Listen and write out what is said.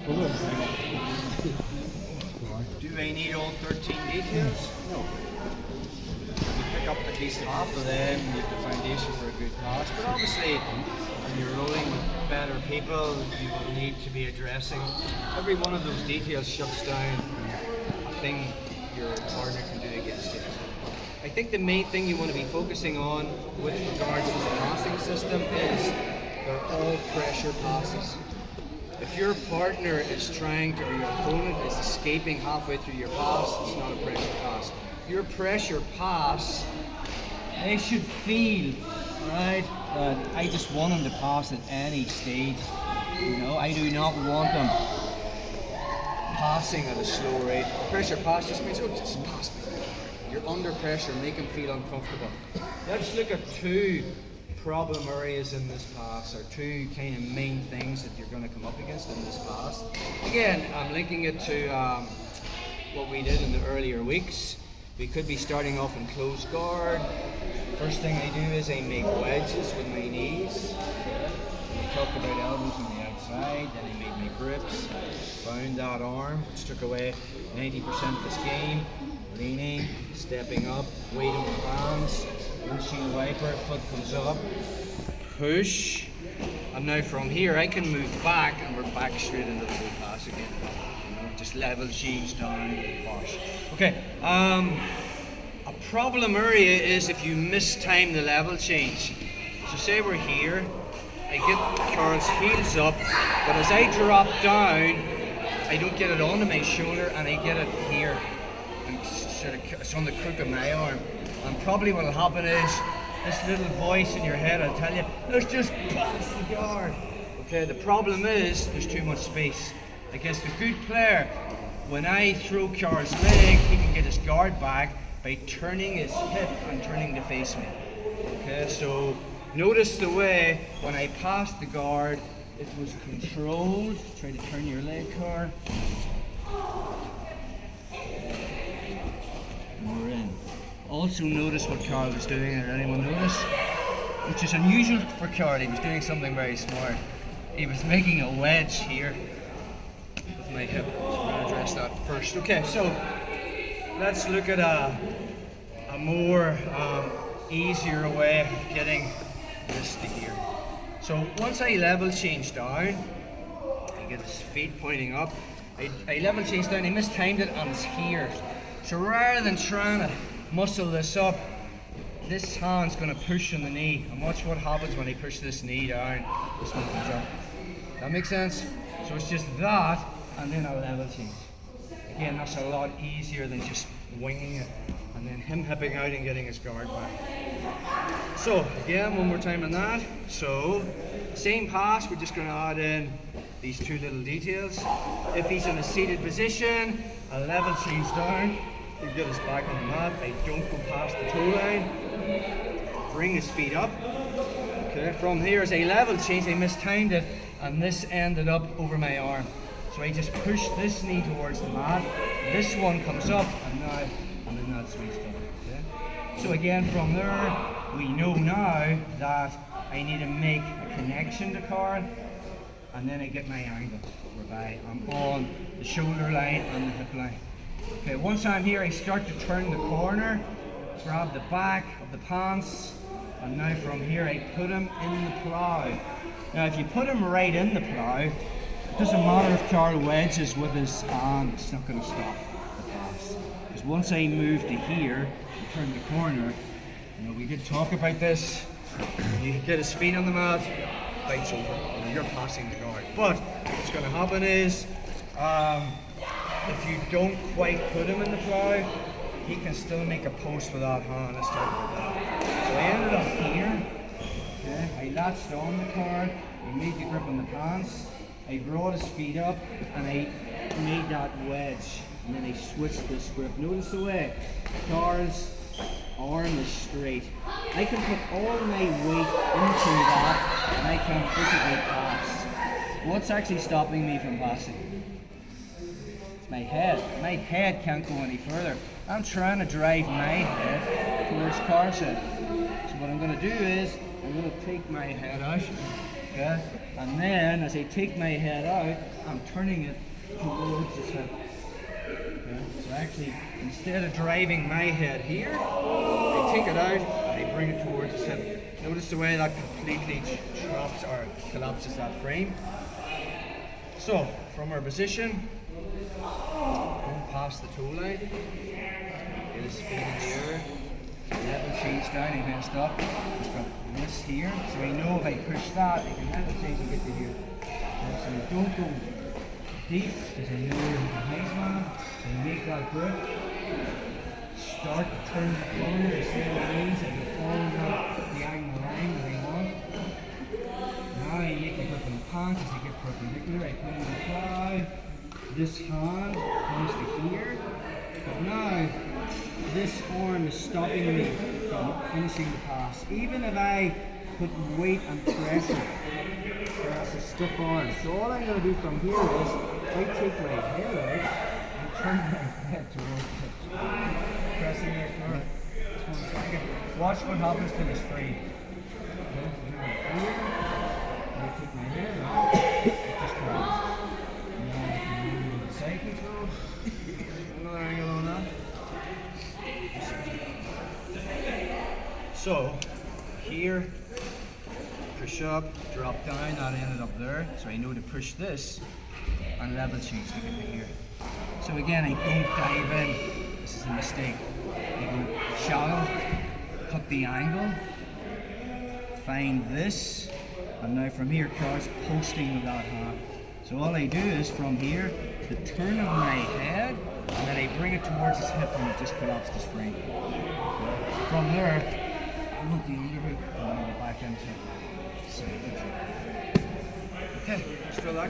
Do I need all 13 details? No. You pick up at least half of them, you have the foundation for a good pass. But obviously, when you're rolling with better people, you will need to be addressing every one of those details shuts down a thing your partner can do against you. I think the main thing you want to be focusing on with regards to the passing system is they're all pressure passes. If your partner is trying to, or your opponent is escaping halfway through your pass, it's not a pressure pass. Your pressure pass, they should feel, right, that I just want them to pass at any stage. You know, I do not want them passing at a slow rate. Pressure pass just means, oh, just pass me. You're under pressure, make them feel uncomfortable. Let's look at two problem areas in this pass, or two kind of main things that you're going to come up against in this pass. Again, I'm linking it to what we did in the earlier weeks. We could be starting off in close guard. First thing I do is I make wedges with my knees. We talked about elbows on the outside, then I made my grips, found that arm, which took away 90% of this game. Leaning, stepping up, weight on the palms, windshield wiper, foot comes up, push, and now from here I can move back and we're back straight into the full pass again. You know, just level change down, wash. Okay, a problem area is if you mistime the level change. So say we're here, I get Carl's heels up, but as I drop down, I don't get it onto my shoulder and I get it here. It's on the crook of my arm, and probably what will happen is this little voice in your head will tell you, let's just pass the guard. Okay, the problem is there's too much space. Against a good player, when I throw Car's leg, he can get his guard back by turning his hip and turning to face me. Okay, so notice the way when I passed the guard, it was controlled. Try to turn your leg, Car. We're in. Also notice what Carl was doing. Did anyone notice? Which is unusual for Carl. He was doing something very smart. He was making a wedge here with my hip. So I'm going to address that first. Okay, so let's look at a more easier way of getting this to here. So once I level change down, I get his feet pointing up. I level change down. I mistimed it and it's here. So rather than trying to muscle this up, this hand's going to push on the knee. And watch what happens when I push this knee down. This one comes up. That makes sense? So it's just that, and then I'll level change. Again, that's a lot easier than just winging it. And then him hipping out and getting his guard back. So again, one more time on that. So same pass, we're just going to add in these two little details. If he's in a seated position, a level change down. You get his back on the mat. I don't go past the toe line. Bring his feet up. Okay, from here as a level change, I mistimed it, and this ended up over my arm. So I just push this knee towards the mat. This one comes up, and now I'm in that sweet spot. Okay? So again, from there, we know now that I need to make a connection to Carl, and then I get my angle whereby I'm on the shoulder line and the hip line. Okay, once I'm here, I start to turn the corner, grab the back of the pants, and now from here I put him in the plough. Now if you put him right in the plough, it doesn't matter if Carl wedges with his hand, it's not going to stop the pass. Because once I move to here, turn the corner, you know, we did talk about this, you get his feet on the mat, bites over, you're passing the guard. But what's going to happen is, if you don't quite put him in the plough, he can still make a post with that hand. Let's talk about that. So I ended up here. Okay, I latched on the card, I made the grip on the pants, I brought his feet up, and I made that wedge. And then I switched this grip. Notice the way Car's arm is straight. I can put all my weight into that, and I can physically pass. What's actually stopping me from passing? My head. My head can't go any further. I'm trying to drive my head towards Car's head. So what I'm going to do is, I'm going to take my head out, okay? And then as I take my head out, I'm turning it towards his hip. Okay? So actually, instead of driving my head here, I take it out and I bring it towards his hip. Notice the way that completely drops or collapses that frame. So, from our position, going past the toe line, get his feet in the air, level change down, he messed up. He's got this here, so I know if I push that, I can level change and get to here. So I don't go deep, because I know he's a nice man. So I make that grip, start to turn the corner, the same ways, I can follow that diagonal line that I want. Now I make the perpendicular pants, as I get perpendicular, I put in the plow, this hand comes to here, but now this arm is stopping me from finishing the pass. Even if I put weight and pressure, that's a stiff arm. So all I'm going to do from here is, I take my head out and turn my head towards the pressing it through. Just 1 second. Watch what happens to this frame. I take my head out, it just comes. Now I can move the side control. Another angle on that. So, here, push up, drop down, that ended up there. So I know to push this and level change to get to here. So again, I don't dive in. This is a mistake. I go shallow, cut the angle, find this, and now from here, car's posting with that hand. So all I do is from here, the turn of my head, and then I bring it towards his hip and it just collapses his frame. From there, I want the underhook and then go back into it. Okay, let's do that.